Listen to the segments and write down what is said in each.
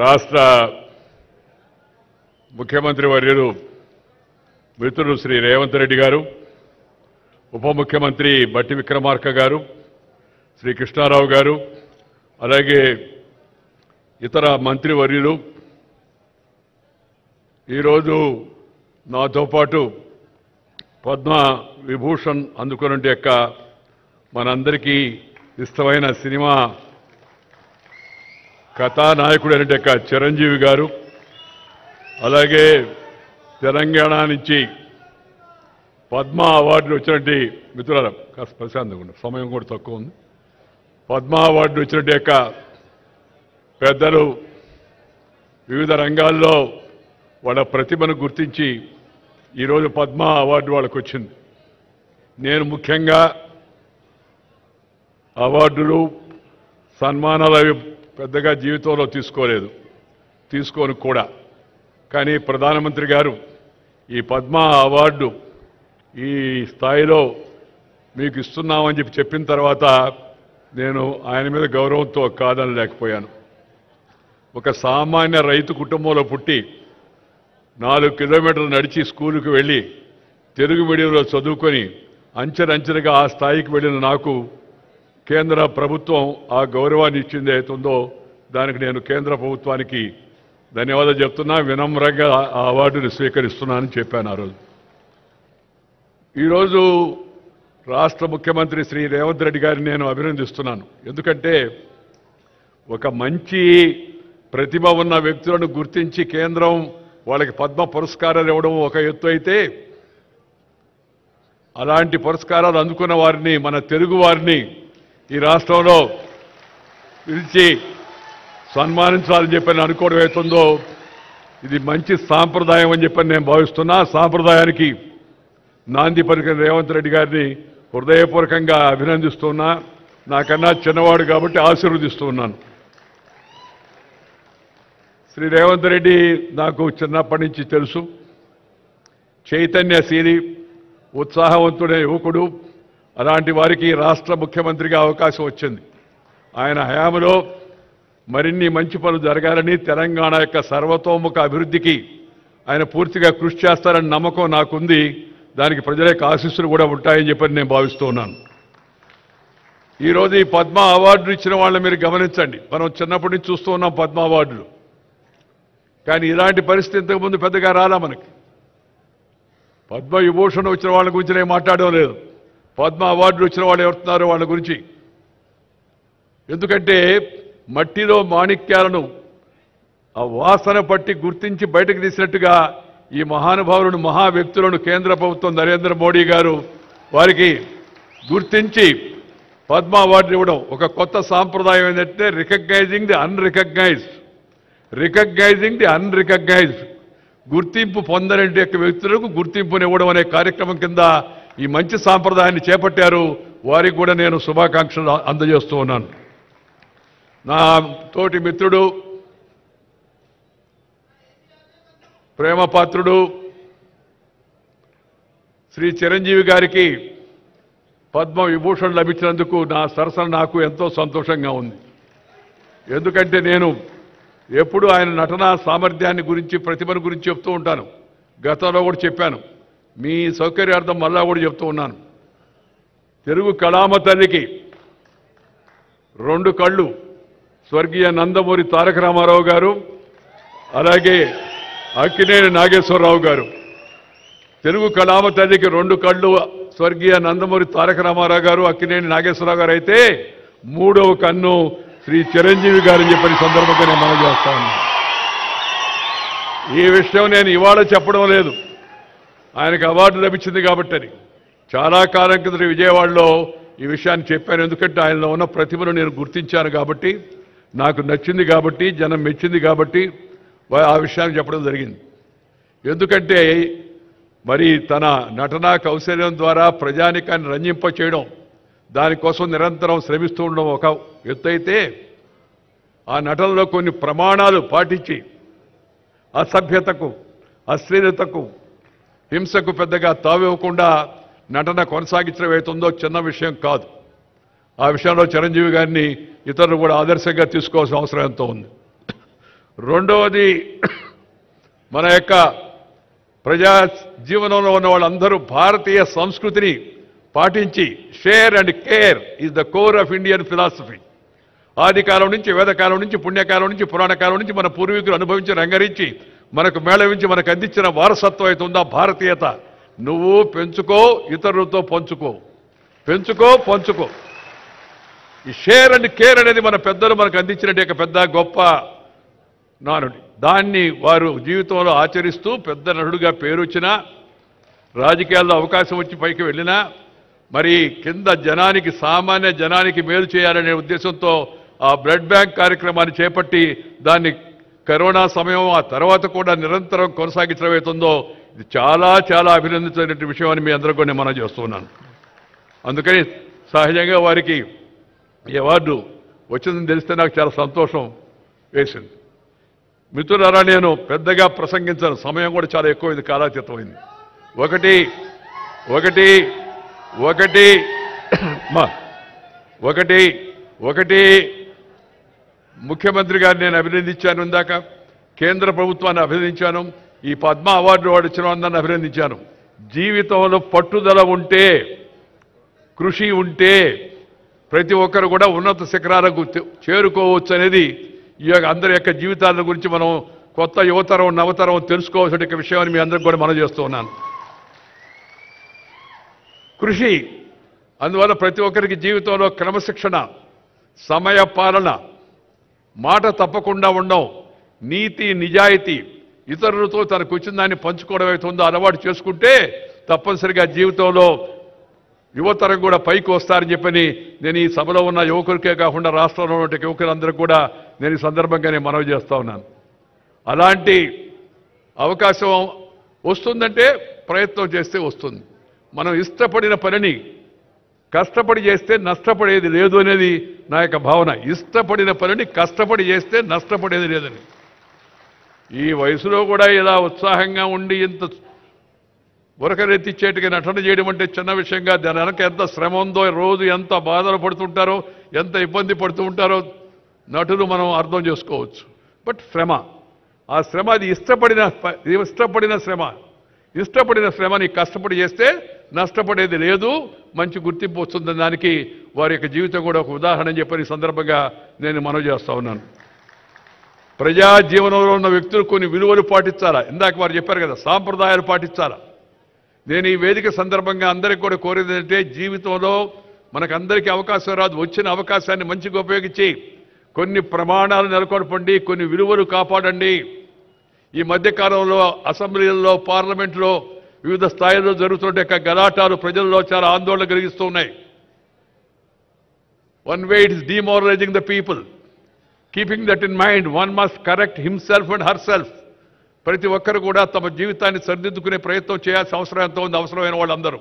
రాష్ట్ర ముఖ్యమంత్రి వర్యులు మిత్రులు శ్రీ రేవంత్ రెడ్డి గారు, ఉప ముఖ్యమంత్రి బట్టి విక్రమార్క గారు, శ్రీ కృష్ణారావు గారు, అలాగే ఇతర మంత్రి వర్యులు ఈరోజు నాతో పాటు పద్మ విభూషణ్ అందుకున్నట్టు యొక్క మనందరికీ ఇష్టమైన సినిమా కథానాయకుడు అయిన యొక్క చిరంజీవి గారు, అలాగే తెలంగాణ నుంచి పద్మ అవార్డులు వచ్చినట్టు మిత్రుల కాస్త ప్రశాంతంగా ఉంది, సమయం కూడా తక్కువ ఉంది. పద్మ అవార్డులు వచ్చినట్టు యొక్క పెద్దలు వివిధ రంగాల్లో వాళ్ళ ప్రతిభను గుర్తించి ఈరోజు పద్మ అవార్డు వాళ్ళకు వచ్చింది. నేను ముఖ్యంగా అవార్డులు సన్మానాలు అవి పెద్దగా జీవితంలో తీసుకోను కూడా. కానీ ప్రధానమంత్రి గారు ఈ పద్మ అవార్డు ఈ స్థాయిలో మీకు ఇస్తున్నామని చెప్పిన తర్వాత నేను ఆయన మీద గౌరవంతో కాదనలేకపోయాను. ఒక సామాన్య రైతు కుటుంబంలో పుట్టి 4 కిలోమీటర్లు నడిచి స్కూలుకు వెళ్ళి తెలుగు మీడియంలో చదువుకొని అంచెలంచెలుగా ఆ స్థాయికి వెళ్ళిన నాకు కేంద్ర ప్రభుత్వం ఆ గౌరవాన్ని ఇచ్చింది అవుతుందో దానికి నేను కేంద్ర ప్రభుత్వానికి ధన్యవాదాలు చెప్తున్నా, వినమ్రంగా ఆ అవార్డుని స్వీకరిస్తున్నానని చెప్పాను ఆ రోజు. ఈరోజు రాష్ట్ర ముఖ్యమంత్రి శ్రీ రేవంత్ రెడ్డి గారిని నేను అభినందిస్తున్నాను. ఎందుకంటే ఒక మంచి ప్రతిభ ఉన్న వ్యక్తులను గుర్తించి కేంద్రం వాళ్ళకి పద్మ పురస్కారాలు ఇవ్వడం ఒక ఎత్తు అయితే, అలాంటి పురస్కారాలు అందుకున్న వారిని, మన తెలుగు వారిని ఈ రాష్ట్రంలో పిలిచి సన్మానించాలని చెప్పి అనుకోవడం అవుతుందో ఇది మంచి సాంప్రదాయం అని చెప్పని నేను భావిస్తున్నా. సాంప్రదాయానికి నాంది పలికిన రేవంత్ రెడ్డి గారిని హృదయపూర్వకంగా అభినందిస్తున్నా. నాకన్నా చిన్నవాడు కాబట్టి ఆశీర్వదిస్తూ ఉన్నాను. శ్రీ రేవంత్ రెడ్డి నాకు చిన్నప్పటి నుంచి తెలుసు. చైతన్యశీలి, ఉత్సాహవంతుడైన యువకుడు. అలాంటి వారికి రాష్ట్ర ముఖ్యమంత్రిగా అవకాశం వచ్చింది. ఆయన హయాంలో మరిన్ని మంచి పనులు జరగాలని, తెలంగాణ యొక్క సర్వతోముఖ అభివృద్ధికి ఆయన పూర్తిగా కృషి చేస్తారని నమ్మకం నాకుంది. దానికి ప్రజల యొక్క ఆశీస్సులు కూడా ఉంటాయని చెప్పని నేను భావిస్తూ ఉన్నాను. ఈరోజు ఈ పద్మ అవార్డులు ఇచ్చిన వాళ్ళని మీరు గమనించండి. మనం చిన్నప్పటి నుంచి చూస్తూ ఉన్నాం పద్మ అవార్డులు. కానీ ఇలాంటి పరిస్థితి ఇంతకుముందు పెద్దగా రాలా మనకి. పద్మ విభూషణ్ వచ్చిన వాళ్ళ గురించి నేను మాట్లాడడం లేదు. పద్మ అవార్డులు వచ్చిన వాళ్ళు ఎవరుతున్నారో వాళ్ళ గురించి. ఎందుకంటే మట్టిలో మాణిక్యాలను ఆ వాసన పట్టి గుర్తించి బయటకు తీసినట్టుగా ఈ మహానుభావులను, మహా వ్యక్తులను కేంద్ర ప్రభుత్వం నరేంద్ర మోడీ గారు వారికి గుర్తించి పద్మ అవార్డులు ఇవ్వడం ఒక కొత్త సాంప్రదాయం. ఏంటంటే రికగ్నైజింగ్ ది అన్రికగ్నైజ్డ్, గుర్తింపు పొందని యొక్క వ్యక్తులకు గుర్తింపునివ్వడం అనే కార్యక్రమం కింద ఈ మంచి సాంప్రదాయాన్ని చేపట్టారు. వారికి కూడా నేను శుభాకాంక్షలు అందజేస్తూ ఉన్నాను. నా తోటి మిత్రుడు, ప్రేమపాత్రుడు శ్రీ చిరంజీవి గారికి పద్మ విభూషణ్ లభించినందుకు నా సరసన నాకు ఎంతో సంతోషంగా ఉంది. ఎందుకంటే నేను ఎప్పుడు ఆయన నటనా సామర్థ్యాన్ని గురించి, ప్రతిభను గురించి చెప్తూ ఉంటాను. గతంలో కూడా చెప్పాను, మీ సౌకర్యార్థం మళ్ళా కూడా చెప్తూ ఉన్నాను. తెలుగు కళామ తల్లికి 2 కళ్ళు స్వర్గీయ నందమూరి తారక రామారావు గారు, అలాగే అక్కినేని నాగేశ్వరరావు గారు. తెలుగు కళామ తల్లికి 2 కళ్ళు స్వర్గీయ నందమూరి తారక రామారావు గారు, అక్కినేని నాగేశ్వరరావు గారు అయితే 3వ కన్ను శ్రీ చిరంజీవి గారని చెప్పిన సందర్భంగా నేను మనం చేస్తాను. ఈ విషయం నేను ఇవాళ చెప్పడం లేదు, ఆయనకు అవార్డు లభించింది కాబట్టి అని. చాలా కాలం కింద విజయవాడలో ఈ విషయాన్ని చెప్పాను. ఎందుకంటే ఆయనలో ఉన్న ప్రతిభను నేను గుర్తించాను కాబట్టి, నాకు నచ్చింది కాబట్టి, జనం మెచ్చింది కాబట్టి ఆ విషయాన్ని చెప్పడం జరిగింది. ఎందుకంటే మరి తన నటనా కౌశల్యం ద్వారా ప్రజానికాన్ని రంజింప చేయడం, దానికోసం నిరంతరం శ్రమిస్తూ ఉండడం ఒక ఎత్తు అయితే, ఆ నటనలో కొన్ని ప్రమాణాలు పాటించి అసభ్యతకు, అశ్లీలతకు, హింసకు పెద్దగా తావివ్వకుండా నటన కొనసాగించడం అవుతుందో చిన్న విషయం కాదు. ఆ విషయంలో చిరంజీవి గారిని ఇతరులు కూడా ఆదర్శంగా తీసుకోవాల్సిన అవసరం ఎంతో ఉంది. రెండవది మన యొక్క ప్రజా జీవనంలో ఉన్న వాళ్ళందరూ భారతీయ సంస్కృతిని పాటించి share and care is the core of Indian philosophy. ఆది కాలం నుంచి, వేదకాలం నుంచి, పుణ్యకాలం నుంచి, పురాణ కాలం నుంచి మన పూర్వీకులు అనుభవించి రంగరించి మనకు మేళవించి మనకు అందించిన వారసత్వం అయితే ఉందా భారతీయత, నువ్వు పెంచుకో, ఇతరులతో పంచుకో, పెంచుకో, పంచుకో. ఈ షేర్ అండ్ కేర్ అనేది మన పెద్దలు మనకు అందించినట్టు పెద్ద గొప్ప నానుడి. దాన్ని వారు జీవితంలో ఆచరిస్తూ పెద్ద నటుడుగా పేరు వచ్చినా, రాజకీయాల్లో అవకాశం వచ్చి పైకి వెళ్ళినా, మరి కింద జనానికి, సామాన్య జనానికి మేలు చేయాలనే ఉద్దేశంతో ఆ బ్లడ్ బ్యాంక్ కార్యక్రమాన్ని చేపట్టి దాన్ని కరోనా సమయం ఆ తర్వాత కూడా నిరంతరం కొనసాగించడం అవుతుందో ఇది చాలా చాలా అభినందించిన విషయం అని మీ అందరూ కూడా మనం చేస్తున్నాను. అందుకని సహజంగా వారికి ఈ అవార్డు వచ్చిందని తెలిస్తే నాకు చాలా సంతోషం వేసింది. మిత్రులారా, నేను పెద్దగా ప్రసంగించాను, సమయం కూడా చాలా ఎక్కువైంది, కాలాతీతమైంది. ఒకటి ఒకటి ఒకటి ఒకటి ఒకటి ముఖ్యమంత్రి గారిని నేను అభినందించాను, ఇందాక కేంద్ర ప్రభుత్వాన్ని అభినందించాను, ఈ పద్మ అవార్డు వాడు ఇచ్చిన అందరిని అభినందించాను. జీవితంలో పట్టుదల ఉంటే, కృషి ఉంటే ప్రతి ఒక్కరు కూడా ఉన్నత శిఖరాలకు చేరుకోవచ్చు అనేది ఈ అందరి యొక్క జీవితాల గురించి మనం కొత్త యువతరం, నవతరం తెలుసుకోవాల్సిన విషయాన్ని మీ అందరికి కూడా మనం చేస్తూ ఉన్నాను. కృషి, అందువల్ల ప్రతి ఒక్కరికి జీవితంలో క్రమశిక్షణ, సమయ పాలన, మాట తప్పకుండా ఉండడం, నీతి నిజాయితీ, ఇతరులతో తనకు వచ్చిన దాన్ని పంచుకోవడం అవుతుందో అలవాటు చేసుకుంటే తప్పనిసరిగా జీవితంలో యువతరం కూడా పైకి వస్తారని చెప్పని నేను ఈ సభలో ఉన్న యువకులకే కాకుండా రాష్ట్రంలో ఉన్న యువకులందరూ కూడా నేను ఈ సందర్భంగానే మనవి చేస్తా ఉన్నాను. అలాంటి అవకాశం వస్తుందంటే ప్రయత్నం చేస్తే వస్తుంది. మనం ఇష్టపడిన పనిని కష్టపడి చేస్తే నష్టపడేది లేదు అనేది నా యొక్క భావన. ఇష్టపడిన పనిని కష్టపడి చేస్తే నష్టపడేది లేదని. ఈ వయసులో కూడా ఇలా ఉత్సాహంగా ఉండి ఇంత ఉరకరెత్తిచ్చేట్టుగా నటన చేయడం అంటే చిన్న విషయంగా, దాని వెనక ఎంత శ్రమ ఉందో, రోజు ఎంత బాధలు పడుతుంటారో, ఎంత ఇబ్బంది పడుతూ ఉంటారో నటులు మనం అర్థం చేసుకోవచ్చు. బట్ శ్రమ, ఆ శ్రమ అది ఇష్టపడిన శ్రమ. ఇష్టపడిన శ్రమని కష్టపడి చేస్తే నష్టపడేది లేదు, మంచి గుర్తింపు వస్తుందని దానికి వారి యొక్క జీవితం కూడా ఒక ఉదాహరణ చెప్పని సందర్భంగా నేను మనవి చేస్తా ఉన్నాను. ప్రజా జీవనంలో ఉన్న వ్యక్తులు కొన్ని విలువలు పాటించాలా, ఇందాక వారు చెప్పారు కదా, సాంప్రదాయాలు పాటించాలా. నేను ఈ వేదిక సందర్భంగా అందరికీ కూడా కోరేది ఏంటంటే, జీవితంలో మనకందరికీ అవకాశం రాదు, వచ్చిన అవకాశాన్ని మంచిగా ఉపయోగించి కొన్ని ప్రమాణాలు నెలకొల్పండి, కొన్ని విలువలు కాపాడండి. ఈ మధ్యకాలంలో అసెంబ్లీలలో, పార్లమెంట్లో వివిధ స్థాయిల్లో జరుగుతుంటే గలాటాలు ప్రజల్లో చాలా ఆందోళన కలిగిస్తూ ఉన్నాయి. One way it is demoralising the people. Keeping that in mind, one must correct himself and herself. ప్రతి ఒక్కరు కూడా తమ జీవితాన్ని సరిదిద్దుకునే ప్రయత్నం చేయాల్సిన అవసరం ఎంతో ఉంది. అవసరమైన వాళ్ళందరూ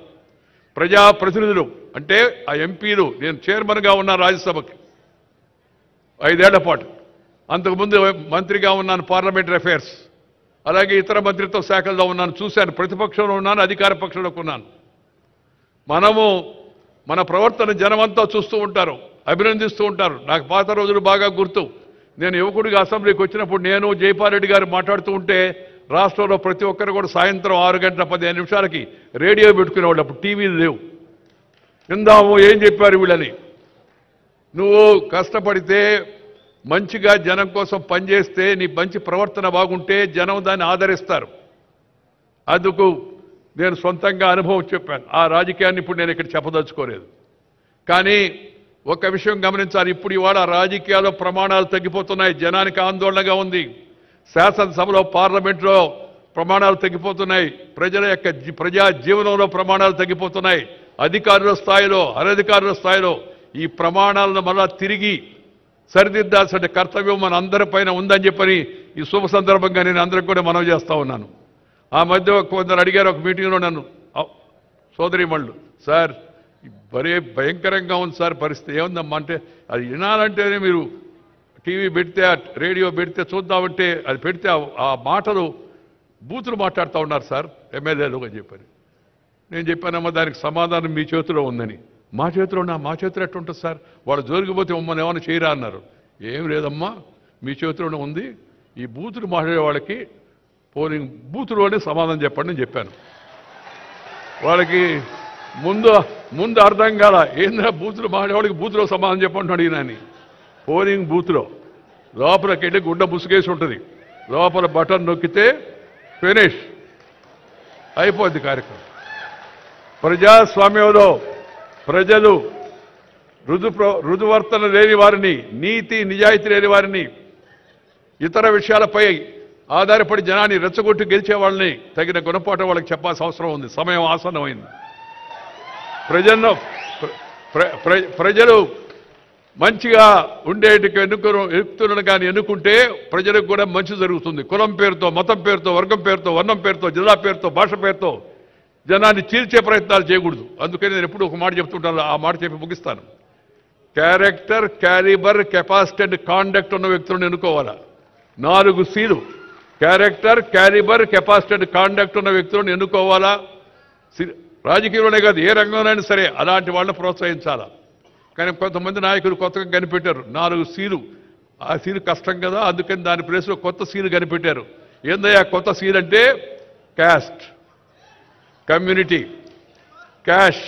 ప్రజాప్రతినిధులు అంటే ఆ ఎంపీలు, నేను చైర్మన్గా ఉన్నాను రాజ్యసభకి 5 ఏళ్ల పాటు, అంతకుముందు మంత్రిగా ఉన్నాను పార్లమెంటరీ అఫైర్స్, అలాగే ఇతర మంత్రిత్వ శాఖల్లో ఉన్నాను, చూశాను. ప్రతిపక్షంలో ఉన్నాను, అధికార పక్షంలోకి ఉన్నాను. మనము మన ప్రవర్తన జనమంతా చూస్తూ ఉంటారు, అభినందిస్తూ ఉంటారు. నాకు పాత రోజులు బాగా గుర్తు. నేను యువకుడిగా అసెంబ్లీకి వచ్చినప్పుడు నేను జైపాల్ రెడ్డి గారు మాట్లాడుతూ ఉంటే రాష్ట్రంలో ప్రతి ఒక్కరు కూడా సాయంత్రం 6 గంటల 15 నిమిషాలకి రేడియో పెట్టుకునేవాళ్ళు. అప్పుడు టీవీలు లేవు. విందాము ఏం చెప్పారు వీళ్ళని. నువ్వు కష్టపడితే, మంచిగా జనం కోసం పనిచేస్తే, నీ మంచి ప్రవర్తన బాగుంటే జనం దాన్ని ఆదరిస్తారు. అందుకు నేను సొంతంగా అనుభవం చెప్పాను. ఆ రాజకీయాన్ని ఇప్పుడు నేను ఇక్కడ చెప్పదలుచుకోలేదు. కానీ ఒక విషయం గమనించాలి, ఇప్పుడు ఇవాళ రాజకీయాల్లో ప్రమాణాలు తగ్గిపోతున్నాయి, జనానికి ఆందోళనగా ఉంది. శాసనసభలో, పార్లమెంట్లో ప్రమాణాలు తగ్గిపోతున్నాయి, ప్రజల యొక్క ప్రజా జీవనంలో ప్రమాణాలు తగ్గిపోతున్నాయి. అధికారుల స్థాయిలో, అనధికారుల స్థాయిలో ఈ ప్రమాణాలను మళ్ళా తిరిగి సరిదిద్దాల్సిన కర్తవ్యం మన అందరిపైన ఉందని చెప్పని ఈ శుభ సందర్భంగా నేను అందరికి కూడా మనవి చేస్తా ఉన్నాను. ఆ మధ్య కొందరు అడిగారు ఒక మీటింగ్లో నన్ను, సోదరీమణులు, సార్ భలే భయంకరంగా ఉంది సార్ పరిస్థితి, ఏముందమ్మా అంటే, అది వినాలంటేనే మీరు టీవీ పెడితే, రేడియో పెడితే చూద్దామంటే అది పెడితే ఆ మాటలు బూతులు మాట్లాడుతూ ఉన్నారు సార్ ఎమ్మెల్యేలు అని చెప్పారు. నేను చెప్పానమ్మా దానికి సమాధానం మీ చేతిలో ఉందని. మా చేతిలో ఎట్టుంటుంది సార్, వాళ్ళు జోలికిపోతే మమ్మల్ని ఏమైనా చేయరా అన్నారు. ఏం లేదమ్మా, మీ చేతిలోనే ఉంది. ఈ బూతులు మాట్లాడే వాళ్ళకి పోలింగ్ బూతులోనే సమాధానం చెప్పండి అని చెప్పాను. వాళ్ళకి ముందు అర్థం కాల, ఏంద్రా బూతులు మాట్లాడేవాడికి బూతులో సమాధానం చెప్పండి అడిగినాని. పోలింగ్ బూత్లో లోపలికి వెళ్ళి గుడ్డ ముసుగేసి ఉంటుంది, లోపల బటన్ నొక్కితే ఫినిష్ అయిపోద్ది కార్యక్రమం. ప్రజాస్వామ్యంలో ప్రజలు రుజువర్తన లేని వారిని, నీతి నిజాయితీ లేని వారిని, ఇతర విషయాలపై ఆధారపడి జనాన్ని రెచ్చగొట్టి గెలిచే వాళ్ళని తగిన గుణపాఠం వాళ్ళకి చెప్పాల్సిన అవసరం ఉంది. సమయం ఆసన్నమైంది. ప్రజలు మంచిగా ఉండేటికి ఎన్నుకున్నాను కానీ ఎన్నుకుంటే ప్రజలకు కూడా మంచి జరుగుతుంది. కులం పేరుతో, మతం పేరుతో, వర్గం పేరుతో, వర్ణం పేరుతో, జిల్లా పేరుతో, భాష పేరుతో జనాన్ని చీల్చే ప్రయత్నాలు చేయకూడదు. అందుకని నేను ఎప్పుడు ఒక మాట చెప్తుంటాను, ఆ మాట చెప్పి ముగిస్తాను. Character, calibre, capacity and conduct ఉన్న వ్యక్తులను ఎన్నుకోవాలా. 4 Cలు character, calibre, capacity and conduct ఉన్న వ్యక్తులను ఎన్నుకోవాలా. రాజకీయంలోనే కాదు, ఏ రంగంలోనైనా సరే అలాంటి వాళ్ళని ప్రోత్సహించాలా. కానీ కొంతమంది నాయకులు కొత్తగా కనిపెట్టారు 4 Cలు. ఆ సీలు కష్టం కదా, అందుకని దాని ప్లేస్లో కొత్త సీలు కనిపెట్టారు. ఏందయ్యా కొత్త సీల్ అంటే? Caste, community, cash,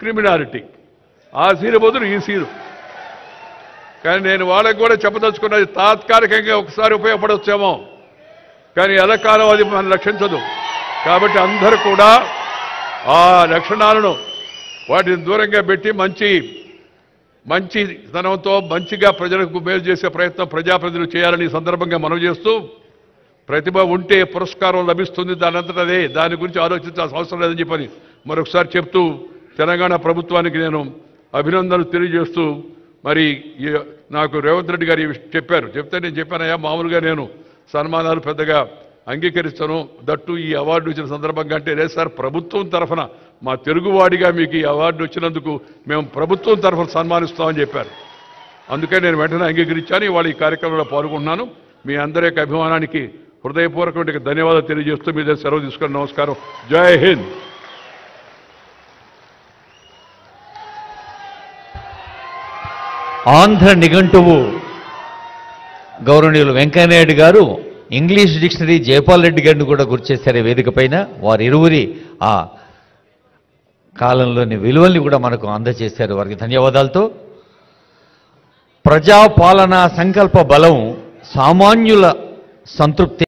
criminality. ఆ సీలు బదులు ఈ సీలు. కానీ నేను వాళ్ళకి కూడా చెప్పదలుచుకున్నది, తాత్కాలికంగా ఒకసారి ఉపయోగపడవచ్చేమో, కానీ ఎల్లకాలం అది మనం రక్షించదు. కాబట్టి అందరూ కూడా ఆ లక్షణాలను వాటిని దూరంగా పెట్టి మంచి ధనంతో మంచిగా ప్రజలకు మేలు చేసే ప్రయత్నం ప్రజాప్రతినిధులు చేయాలని సందర్భంగా మనవి చేస్తూ, ప్రతిభ ఉంటే పురస్కారం లభిస్తుంది, దానంతటదే, దాని గురించి ఆలోచించాల్సిన అవసరం లేదని చెప్పని మరొకసారి చెప్తూ తెలంగాణ ప్రభుత్వానికి నేను అభినందనలు తెలియజేస్తూ, మరి నాకు రేవంత్ రెడ్డి గారు చెప్పారు. చెప్తే నేను చెప్పానయ్యా, మామూలుగా నేను సన్మానాలు పెద్దగా అంగీకరిస్తాను, దట్టు ఈ అవార్డు వచ్చిన సందర్భంగా. అంటే లేదు సార్, ప్రభుత్వం తరఫున మా తెలుగువాడిగా మీకు ఈ అవార్డు వచ్చినందుకు మేము ప్రభుత్వం తరఫున సన్మానిస్తామని చెప్పారు. అందుకే నేను వెంటనే అంగీకరించాను. ఇవాళ ఈ కార్యక్రమంలో పాల్గొంటున్నాను. మీ అందరి యొక్క అభిమానానికి హృదయపూర్వకమైన ధన్యవాదాలు తెలియజేస్తూ మీ దగ్గర సెలవు తీసుకుని నమస్కారం. జై హింద్. ఆంధ్ర నిఘంటువు గౌరవనీయులు వెంకయ్యనాయుడు గారు ఇంగ్లీష్ డిక్షనరీ జయపాల్ రెడ్డి గారిని కూడా గుర్చేశారు వేదిక పైన. వారిరువురి ఆ కాలంలోని విలువల్ని కూడా మనకు అందజేశారు. వారికి ధన్యవాదాలతో, ప్రజాపాలనా సంకల్ప బలం సామాన్యుల సంతృప్తి